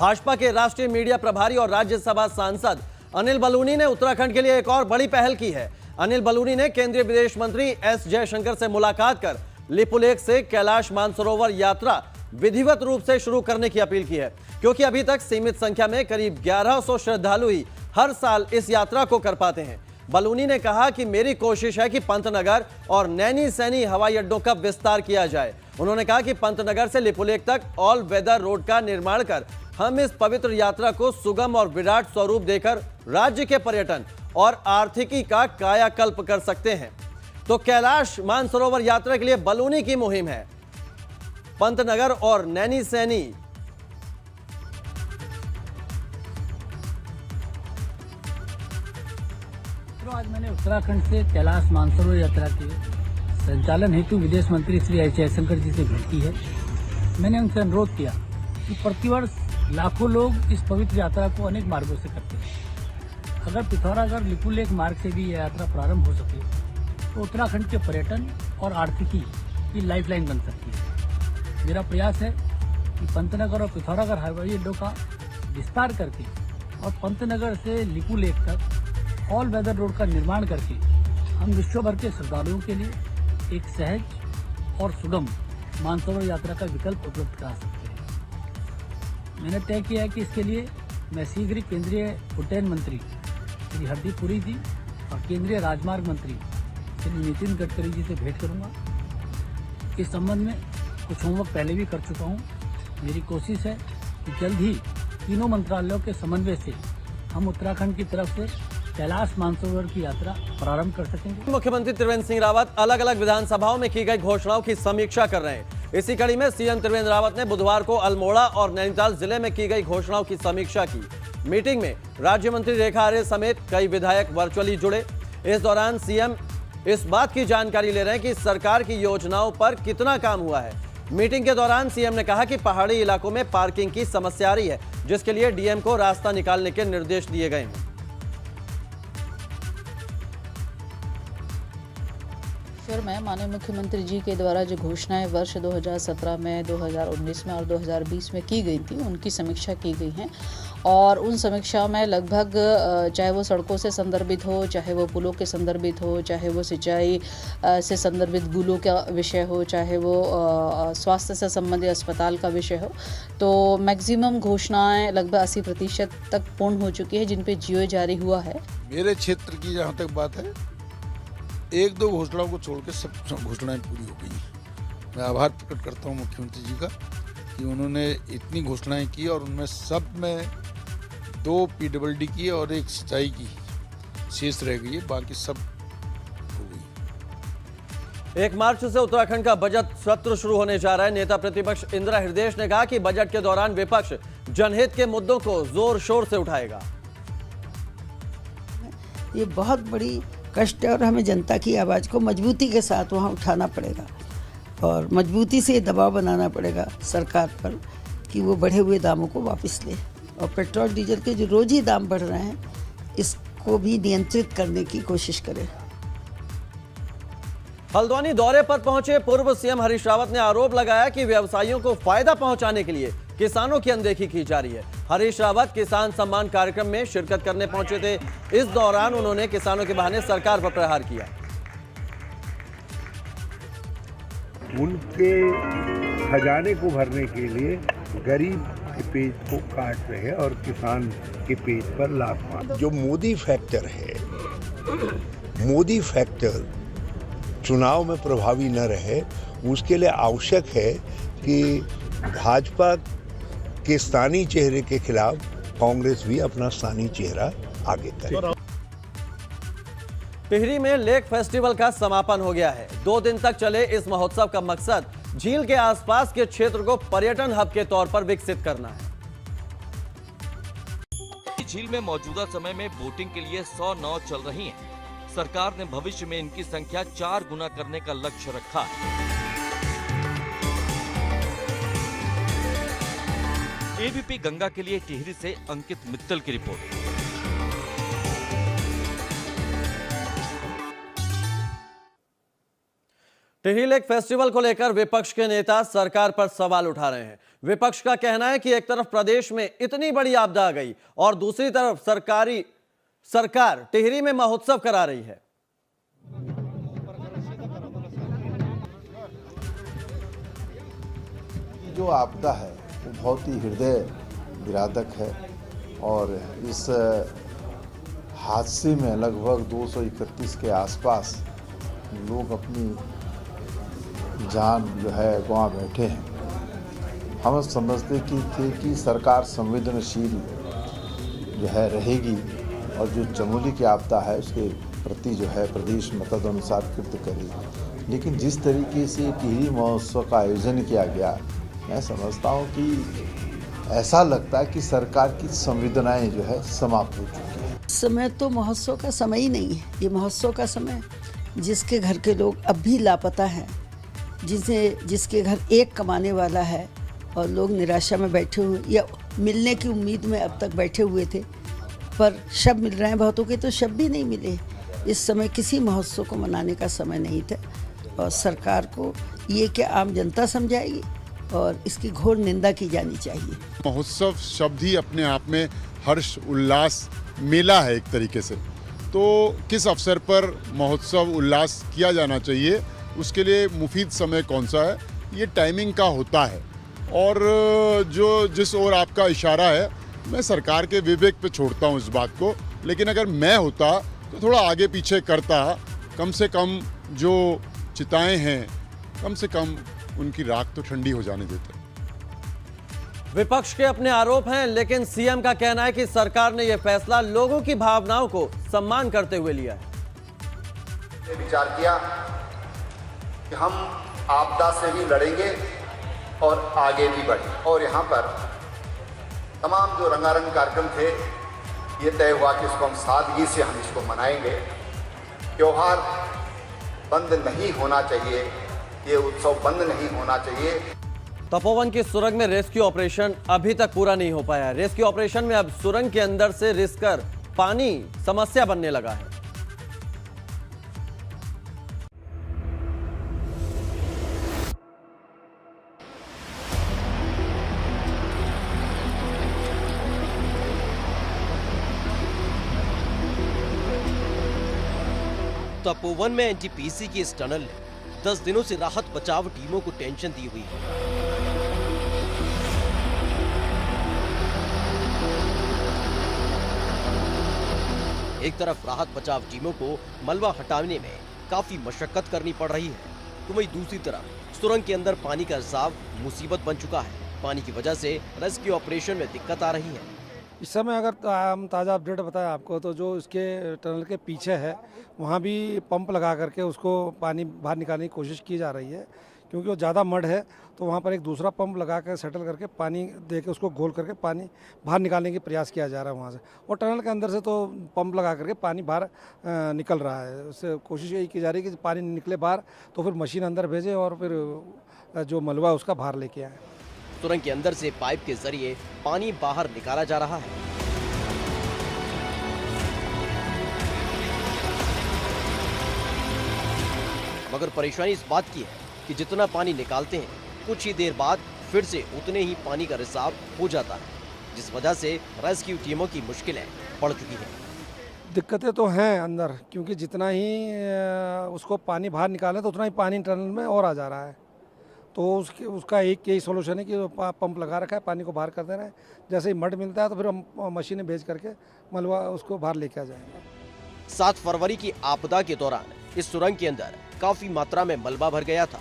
भाजपा के राष्ट्रीय मीडिया प्रभारी और राज्यसभा सांसद अनिल बलूनी ने उत्तराखंड के लिए एक और बड़ी पहल की है। अनिल बलूनी ने केंद्रीय विदेश मंत्री एस जयशंकर से मुलाकात कर लिपुलेख से कैलाश मानसरोवर यात्रा विधिवत रूप से शुरू करने की अपील की है, क्योंकि अभी तक सीमित संख्या में करीब 1100 श्रद्धालु ही हर साल इस यात्रा को कर पाते हैं। बलूनी ने कहा कि मेरी कोशिश है कि पंतनगर और नैनी सैनी हवाई अड्डों का विस्तार किया जाए। उन्होंने कहा कि पंतनगर से लिपुलेख तक ऑल वेदर रोड का निर्माण कर हम इस पवित्र यात्रा को सुगम और विराट स्वरूप देकर राज्य के पर्यटन और आर्थिकी का कायाकल्प कर सकते हैं। तो कैलाश मानसरोवर यात्रा के लिए बलूनी की मुहिम है। पंतनगर और नैनी सैनी आज मैंने उत्तराखंड से कैलाश मानसरोवर यात्रा के संचालन हेतु विदेश मंत्री श्री एस जयशंकर जी से भेंट की है। मैंने उनसे अनुरोध किया कि प्रतिवर्ष लाखों लोग इस पवित्र यात्रा को अनेक मार्गों से करते हैं। अगर पिथौरागढ़ लिपुलेख मार्ग से भी यह यात्रा प्रारंभ हो सके तो उत्तराखंड के पर्यटन और आर्थिकी की लाइफलाइन बन सकती है। मेरा प्रयास है कि पंतनगर और पिथौरागढ़ हवाई अड्डों का विस्तार करके और पंतनगर से लिपुलेख तक ऑल वेदर रोड का निर्माण करके हम विश्व भर के श्रद्धालुओं के लिए एक सहज और सुगम मानसरोवर यात्रा का विकल्प उपलब्ध करा सकते हैं। मैंने तय किया है कि इसके लिए मैं शीघ्र ही केंद्रीय उड्डयन मंत्री श्री हरदीप पुरी जी और केंद्रीय राजमार्ग मंत्री श्री नितिन गडकरी जी से भेंट करूंगा। इस संबंध में कुछ होमवर्क पहले भी कर चुका हूं। मेरी कोशिश है कि जल्द ही तीनों मंत्रालयों के समन्वय से हम उत्तराखंड की तरफ से कैलाश मानसरोवर की यात्रा प्रारंभ कर सकेंगे। मुख्यमंत्री त्रिवेंद्र सिंह रावत अलग अलग विधानसभाओं में की गई घोषणाओं की समीक्षा कर रहे हैं। इसी कड़ी में सीएम त्रिवेंद्र रावत ने बुधवार को अल्मोड़ा और नैनीताल जिले में की गई घोषणाओं की समीक्षा की। मीटिंग में राज्य मंत्री रेखा आर्य समेत कई विधायक वर्चुअली जुड़े। इस दौरान सीएम इस बात की जानकारी ले रहे हैं कि सरकार की योजनाओं पर कितना काम हुआ है। मीटिंग के दौरान सीएम ने कहा कि पहाड़ी इलाकों में पार्किंग की समस्या आ रही है, जिसके लिए डीएम को रास्ता निकालने के निर्देश दिए गए हैं। मैं माननीय मुख्यमंत्री जी के द्वारा जो घोषणाएं वर्ष 2017 में, 2019 में और 2020 में की गई थी, उनकी समीक्षा की गई है। और उन समीक्षा में लगभग चाहे वो सड़कों से संदर्भित हो, चाहे वो पुलों के संदर्भित हो, चाहे वो सिंचाई से संदर्भित गुलों का विषय हो, चाहे वो स्वास्थ्य से संबंधित अस्पताल का विषय हो, तो मैक्सिमम घोषणाएं लगभग 80% तक पूर्ण हो चुकी है, जिन पे जीओ जारी हुआ है। मेरे क्षेत्र की जहाँ तक बात है, एक दो घोषणाओं को छोड़ के सब घोषणाएं पूरी हो गई। मैं आभार प्रकट करता हूं मुख्यमंत्री जी का कि उन्होंने इतनी घोषणाएं की और उनमें सब में 2 पीडब्ल्यूडी की और 1 सिंचाई की शेष रह गई है, बाकी सब हो गई। 1 मार्च से उत्तराखंड का बजट सत्र शुरू होने जा रहा है। नेता प्रतिपक्ष इंदिरा हृदयेश ने कहा कि बजट के दौरान विपक्ष जनहित के मुद्दों को जोर शोर से उठाएगा। ये बहुत बड़ी कष्ट है और हमें जनता की आवाज़ को मजबूती के साथ वहाँ उठाना पड़ेगा और मजबूती से दबाव बनाना पड़ेगा सरकार पर कि वो बढ़े हुए दामों को वापस ले। और पेट्रोल डीजल के जो रोज़ ही दाम बढ़ रहे हैं, इसको भी नियंत्रित करने की कोशिश करें। हल्द्वानी दौरे पर पहुंचे पूर्व सीएम हरीश रावत ने आरोप लगाया कि व्यवसायियों को फायदा पहुंचाने के लिए किसानों की अनदेखी की जा रही है। हरीश रावत किसान सम्मान कार्यक्रम में शिरकत करने पहुंचे थे। इस दौरान उन्होंने किसानों के बहाने सरकार पर प्रहार किया। उनके खजाने को भरने के लिए गरीब के पेट को काट रहे हैं और किसान के पेट पर लात मार। जो मोदी फैक्टर है, मोदी फैक्टर चुनाव में प्रभावी न रहे, उसके लिए आवश्यक है कि भाजपा के स्थानीय चेहरे के खिलाफ कांग्रेस भी अपना स्थानीय चेहरा आगे करे। टिहरी में लेक फेस्टिवल का समापन हो गया है। 2 दिन तक चले इस महोत्सव का मकसद झील के आसपास के क्षेत्र को पर्यटन हब के तौर पर विकसित करना है। झील में मौजूदा समय में बोटिंग के लिए 100 नाव चल रही हैं। सरकार ने भविष्य में इनकी संख्या 4 गुना करने का लक्ष्य रखा है। एबीपी गंगा के लिए टिहरी से अंकित मित्तल की रिपोर्ट। टिहरी लेक फेस्टिवल को लेकर विपक्ष के नेता सरकार पर सवाल उठा रहे हैं। विपक्ष का कहना है कि एक तरफ प्रदेश में इतनी बड़ी आपदा आ गई और दूसरी तरफ सरकार टिहरी में महोत्सव करा रही है। जो आपदा है वो बहुत ही हृदय विदारक है और इस हादसे में लगभग 231 के आसपास लोग अपनी जान जो है गंवा बैठे हैं। हम समझते थे कि सरकार संवेदनशील जो है रहेगी और जो चमोली की आपदा है उसके प्रति जो है प्रदेश मतानुसार कृत करेगी, लेकिन जिस तरीके से टिहरी महोत्सव का आयोजन किया गया, मैं समझता हूँ कि ऐसा लगता है कि सरकार की संवेदनाएं जो है समाप्त हो चुकी हैं। समय तो महोत्सव का समय ही नहीं है। ये महोत्सव का समय जिसके घर के लोग अब भी लापता हैं, जिसके घर एक कमाने वाला है और लोग निराशा में बैठे हुए या मिलने की उम्मीद में अब तक बैठे हुए थे, पर शब मिल रहे हैं, बहुतों के तो शब भी नहीं मिले। इस समय किसी महोत्सव को मनाने का समय नहीं था और सरकार को ये क्या आम जनता समझाएगी और इसकी घोर निंदा की जानी चाहिए। महोत्सव शब्द ही अपने आप में हर्ष उल्लास मेला है एक तरीके से, तो किस अवसर पर महोत्सव उल्लास किया जाना चाहिए, उसके लिए मुफीद समय कौन सा है, ये टाइमिंग का होता है। और जिस ओर आपका इशारा है, मैं सरकार के विवेक पे छोड़ता हूँ इस बात को, लेकिन अगर मैं होता तो थोड़ा आगे पीछे करता, कम से कम जो चिताएं हैं कम से कम उनकी राख तो ठंडी हो जाने देते। विपक्ष के अपने आरोप हैं, लेकिन सीएम का कहना है कि सरकार ने यह फैसला लोगों की भावनाओं को सम्मान करते हुए लिया है। विचार किया कि हम आपदा से भी लड़ेंगे और आगे भी बढ़ेंगे, और यहाँ पर तमाम जो रंगारंग कार्यक्रम थे, ये तय हुआ कि इसको हम सादगी से हम इसको मनाएंगे। त्योहार बंद नहीं होना चाहिए, ये उत्सव बंद नहीं होना चाहिए। तपोवन की सुरंग में रेस्क्यू ऑपरेशन अभी तक पूरा नहीं हो पाया है। रेस्क्यू ऑपरेशन में अब सुरंग के अंदर से रिसकर पानी समस्या बनने लगा है। तपोवन में एनटीपीसी की इस टनल ने 10 दिनों से राहत बचाव टीमों को टेंशन दी हुई है। एक तरफ राहत बचाव टीमों को मलबा हटाने में काफी मशक्कत करनी पड़ रही है, तो वहीं दूसरी तरफ सुरंग के अंदर पानी का रिसाव मुसीबत बन चुका है। पानी की वजह से रेस्क्यू ऑपरेशन में दिक्कत आ रही है। इस समय अगर हम ताज़ा अपडेट बताएं आपको, तो जो इसके टनल के पीछे है वहाँ भी पंप लगा करके उसको पानी बाहर निकालने की कोशिश की जा रही है, क्योंकि वो ज़्यादा मड है, तो वहाँ पर एक दूसरा पंप लगा कर सेटल करके पानी दे के उसको घोल करके पानी बाहर निकालने की प्रयास किया जा रहा है वहाँ से। और टनल के अंदर से तो पंप लगा करके पानी बाहर निकल रहा है। उससे कोशिश यही की जा रही है कि पानी निकले बाहर, तो फिर मशीन अंदर भेजे और फिर जो मलबा है उसका बाहर लेके आए। सुरंग के अंदर से पाइप के जरिए पानी बाहर निकाला जा रहा है। मगर परेशानी इस बात की है कि जितना पानी निकालते हैं, कुछ ही देर बाद फिर से उतने ही पानी का रिसाव हो जाता है, जिस वजह से रेस्क्यू टीमों की मुश्किलें बढ़ चुकी हैं। दिक्कतें तो हैं अंदर, क्योंकि जितना ही उसको पानी बाहर निकालें तो उतना ही पानी टनल में और आ जा रहा है। तो उसका एक यही सोल्यूशन है कि पंप लगा रखा है, पानी को बाहर कर दे रहे हैं। जैसे ही मड मिलता है तो फिर हम मशीनें भेज करके मलबा उसको बाहर लेके आ जाएंगे। 7 फरवरी की आपदा के दौरान इस सुरंग के अंदर काफी मात्रा में मलबा भर गया था।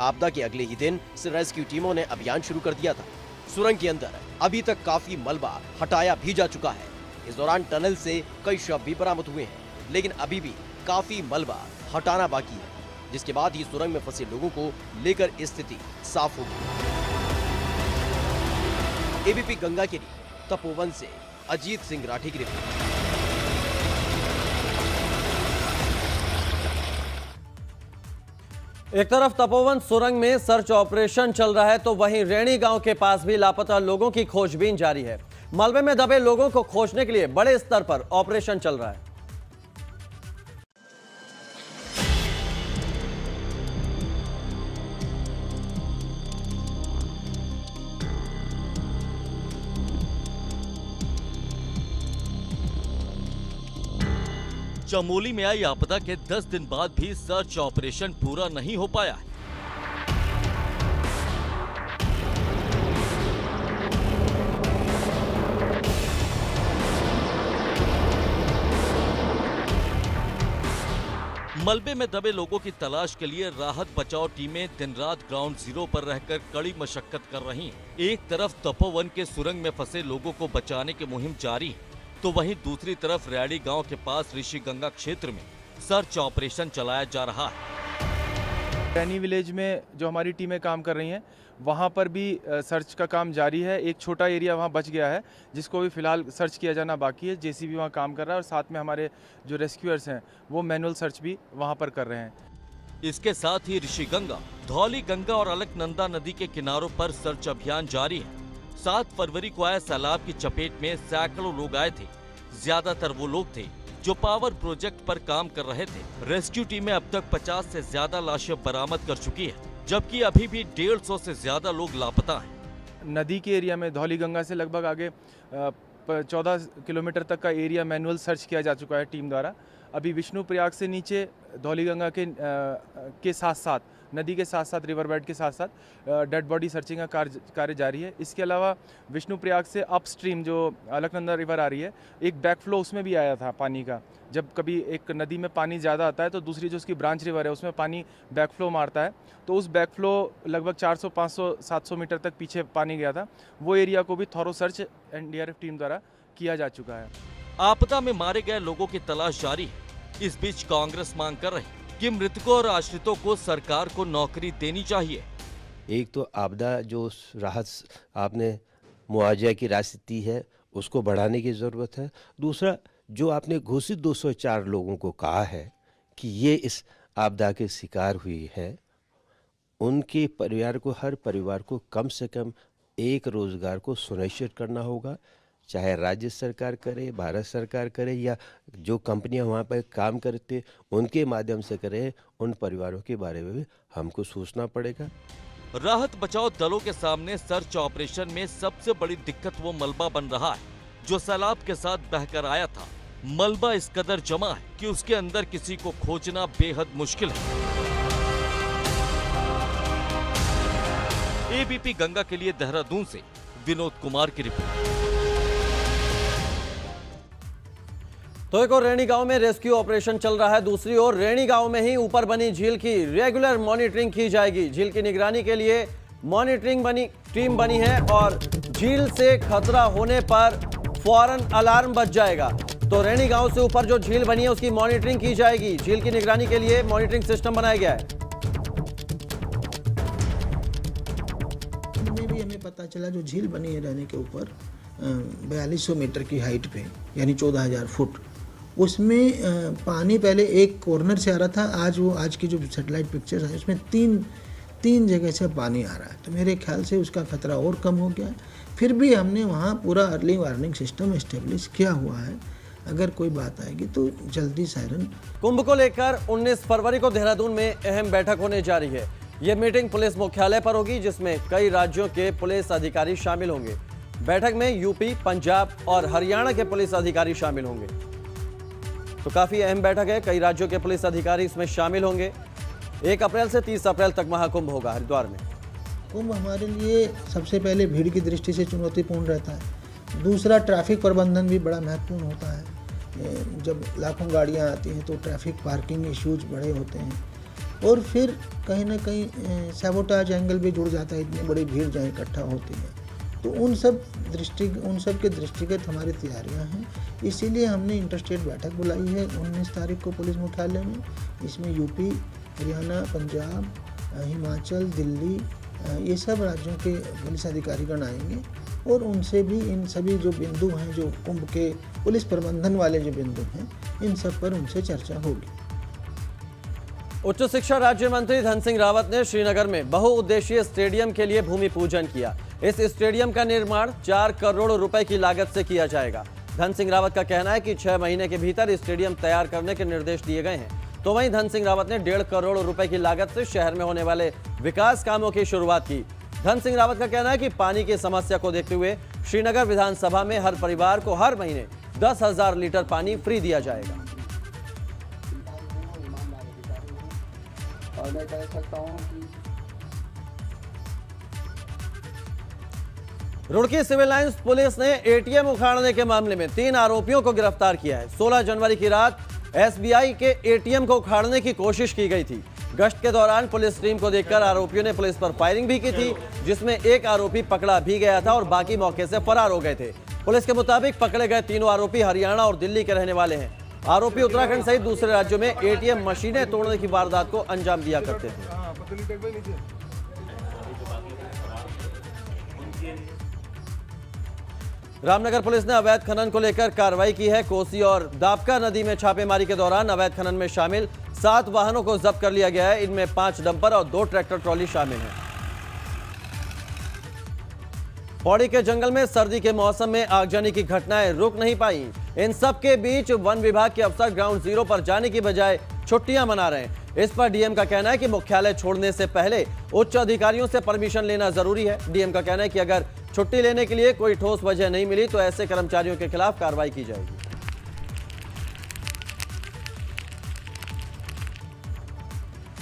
आपदा के अगले ही दिन से रेस्क्यू टीमों ने अभियान शुरू कर दिया था। सुरंग के अंदर अभी तक काफी मलबा हटाया भी जा चुका है। इस दौरान टनल से कई शव भी बरामद हुए हैं, लेकिन अभी भी काफी मलबा हटाना बाकी है, जिसके बाद ही सुरंग में फंसे लोगों को लेकर स्थिति साफ होगी। एबीपी गंगा के लिए तपोवन से अजीत सिंह राठी की रिपोर्ट। एक तरफ तपोवन सुरंग में सर्च ऑपरेशन चल रहा है, तो वहीं रैणी गांव के पास भी लापता लोगों की खोजबीन जारी है। मलबे में दबे लोगों को खोजने के लिए बड़े स्तर पर ऑपरेशन चल रहा है। चमोली में आई आपदा के 10 दिन बाद भी सर्च ऑपरेशन पूरा नहीं हो पाया है। मलबे में दबे लोगों की तलाश के लिए राहत बचाव टीमें दिन रात ग्राउंड जीरो पर रहकर कड़ी मशक्कत कर रही हैं। एक तरफ तपोवन के सुरंग में फंसे लोगों को बचाने की मुहिम जारी है, तो वहीं दूसरी तरफ रैडी गांव के पास ऋषि गंगा क्षेत्र में सर्च ऑपरेशन चलाया जा रहा है। रैनी विलेज में जो हमारी टीमें काम कर रही हैं, वहाँ पर भी सर्च का काम जारी है। एक छोटा एरिया वहाँ बच गया है जिसको भी फिलहाल सर्च किया जाना बाकी है। जेसीबी वहाँ काम कर रहा है और साथ में हमारे जो रेस्क्यूअर्स हैं वो मैनुअल सर्च भी वहाँ पर कर रहे हैं। इसके साथ ही ऋषि गंगा, धौली गंगा और अलकनंदा नदी के किनारों पर सर्च अभियान जारी है। 7 फरवरी को आए सैलाब की चपेट में सैकड़ों लोग आए थे। ज्यादातर वो लोग थे जो पावर प्रोजेक्ट पर काम कर रहे थे। रेस्क्यू टीमें अब तक 50 से ज्यादा लाशें बरामद कर चुकी है, जबकि अभी भी 150 से ज्यादा लोग लापता हैं। नदी के एरिया में धौली गंगा से लगभग आगे 14 किलोमीटर तक का एरिया मैनुअल सर्च किया जा चुका है टीम द्वारा। अभी विष्णु प्रयाग से नीचे धौली गंगा के साथ साथ, नदी के साथ साथ, रिवर बेड के साथ साथ डेड बॉडी सर्चिंग का कार्य जारी है। इसके अलावा विष्णु प्रयाग से अपस्ट्रीम जो अलकनंदा रिवर आ रही है, एक बैकफ्लो उसमें भी आया था पानी का। जब कभी एक नदी में पानी ज़्यादा आता है तो दूसरी जो उसकी ब्रांच रिवर है उसमें पानी बैकफ्लो मारता है, तो उस बैकफ्लो लगभग 400, 500, 700 मीटर तक पीछे पानी गया था। वो एरिया को भी थॉरो सर्च एनडीआरएफ टीम द्वारा किया जा चुका है। आपदा में मारे गए लोगों की तलाश जारी है। इस बीच कांग्रेस मांग कर रही कि मृतकों और आश्रितों को सरकार को नौकरी देनी चाहिए। एक तो आपदा जो राहत आपने मुआवजा की राशि दी है उसको बढ़ाने की ज़रूरत है। दूसरा, जो आपने घोषित 204 लोगों को कहा है कि ये इस आपदा के शिकार हुई है, उनके परिवार को, हर परिवार को कम से कम एक रोज़गार को सुनिश्चित करना होगा। चाहे राज्य सरकार करे, भारत सरकार करे, या जो कंपनियां वहाँ पर काम करते उनके माध्यम से करे, उन परिवारों के बारे में भी हमको सोचना पड़ेगा। राहत बचाव दलों के सामने सर्च ऑपरेशन में सबसे बड़ी दिक्कत वो मलबा बन रहा है जो सैलाब के साथ बहकर आया था। मलबा इस कदर जमा है कि उसके अंदर किसी को खोजना बेहद मुश्किल है। एबीपी गंगा के लिए देहरादून से विनोद कुमार की रिपोर्ट। तो एक और रैनी गांव में रेस्क्यू ऑपरेशन चल रहा है। दूसरी ओर रैनी गांव में ही ऊपर बनी झील की रेगुलर मॉनिटरिंग की जाएगी। झील की निगरानी के लिए मॉनिटरिंग टीम बनी है और झील से खतरा होने पर फौरन अलार्म बज जाएगा। तो रैनी गांव से ऊपर जो झील बनी है उसकी मॉनिटरिंग की जाएगी। झील की निगरानी के लिए मॉनिटरिंग सिस्टम बनाया गया है। में भी हमें पता चला जो झील बनी है रैनी के ऊपर 4200 मीटर की हाइट पे, यानी 14,000 फुट, उसमें पानी पहले एक कॉर्नर से आ रहा था। आज की जो सैटेलाइट पिक्चर्स है उसमें तीन जगह से पानी आ रहा है। तो मेरे ख्याल से उसका खतरा और कम हो गया। फिर भी हमने वहाँ पूरा अर्ली वार्निंग सिस्टम इस्टेब्लिश किया हुआ है। अगर कोई बात आएगी तो जल्दी सायरन। कुंभ को लेकर 19 फरवरी को देहरादून में अहम बैठक होने जा रही है। यह मीटिंग पुलिस मुख्यालय पर होगी जिसमें कई राज्यों के पुलिस अधिकारी शामिल होंगे। बैठक में यूपी, पंजाब और हरियाणा के पुलिस अधिकारी शामिल होंगे। तो काफी अहम बैठक है, कई राज्यों के पुलिस अधिकारी इसमें शामिल होंगे। 1 अप्रैल से 30 अप्रैल तक महाकुंभ होगा हरिद्वार में। कुंभ हमारे लिए सबसे पहले भीड़ की दृष्टि से चुनौतीपूर्ण रहता है। दूसरा, ट्रैफिक प्रबंधन भी बड़ा महत्वपूर्ण होता है। जब लाखों गाड़ियां आती हैं तो ट्रैफिक पार्किंग इश्यूज बड़े होते हैं। और फिर कहीं ना कहीं सैबोटाज एंगल भी जुड़ जाता है, इतनी बड़ी भीड़ जहाँ इकट्ठा होती है। तो उन सब के दृष्टिगत हमारी तैयारियां हैं। इसीलिए हमने इंटरस्टेट बैठक बुलाई है 19 तारीख को पुलिस मुख्यालय में। इसमें यूपी, हरियाणा, पंजाब, हिमाचल, दिल्ली, ये सब राज्यों के पुलिस अधिकारीगण आएंगे और उनसे भी इन सभी जो बिंदु हैं, जो कुंभ के पुलिस प्रबंधन वाले जो बिंदु हैं, इन सब पर उनसे चर्चा होगी। उच्च शिक्षा राज्य मंत्री धन सिंह रावत ने श्रीनगर में बहुउद्देशीय स्टेडियम के लिए भूमि पूजन किया। इस स्टेडियम का निर्माण 4 करोड़ रुपए की लागत से किया जाएगा। धन सिंह रावत का कहना है कि 6 महीने के भीतर स्टेडियम तैयार करने के निर्देश दिए गए हैं। तो वहीं धन सिंह रावत ने 1.5 करोड़ रुपए की लागत से शहर में होने वाले विकास कामों की शुरुआत की। धन सिंह रावत का कहना है कि पानी की समस्या को देखते हुए श्रीनगर विधानसभा में हर परिवार को हर महीने 10,000 लीटर पानी फ्री दिया जाएगा। और मैं कह सकता हूँ कि रुड़की सिविल लाइंस पुलिस ने एटीएम उखाड़ने के मामले में 3 आरोपियों को गिरफ्तार किया है। 16 जनवरी की रात एसबीआई के एटीएम को उखाड़ने की कोशिश की गई थी। गश्त के दौरान पुलिस टीम को देखकर आरोपियों ने पुलिस पर फायरिंग भी की थी, जिसमें एक आरोपी पकड़ा भी गया था और बाकी मौके से फरार हो गए थे। पुलिस के मुताबिक पकड़े गए तीनों आरोपी हरियाणा और दिल्ली के रहने वाले हैं। आरोपी उत्तराखंड सहित दूसरे राज्यों में एटीएम मशीनें तोड़ने की वारदात को अंजाम दिया करते थे। रामनगर पुलिस ने अवैध खनन को लेकर कार्रवाई की है। कोसी और दापका नदी में छापेमारी के दौरान अवैध खनन में शामिल 7 वाहनों को जब्त कर लिया गया है। इनमें 5 डंपर और 2 ट्रैक्टर ट्रॉली शामिल हैं। पौड़ी के जंगल में सर्दी के मौसम में आगजनी की घटनाएं रुक नहीं पाई। इन सब के बीच वन विभाग के अफसर ग्राउंड जीरो पर जाने की बजाय छुट्टियां मना रहे हैं। इस पर डीएम का कहना है कि मुख्यालय छोड़ने से पहले उच्च अधिकारियों से परमिशन लेना जरूरी है। डीएम का कहना है कि अगर छुट्टी लेने के लिए कोई ठोस वजह नहीं मिली तो ऐसे कर्मचारियों के खिलाफ कार्रवाई की जाएगी।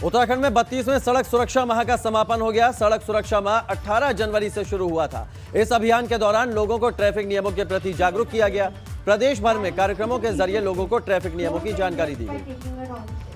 उत्तराखंड में 32वें सड़क सुरक्षा माह का समापन हो गया। सड़क सुरक्षा माह 18 जनवरी से शुरू हुआ था। इस अभियान के दौरान लोगों को ट्रैफिक नियमों के प्रति जागरूक किया गया। प्रदेश भर में कार्यक्रमों के जरिए लोगों को ट्रैफिक नियमों की जानकारी दी गई।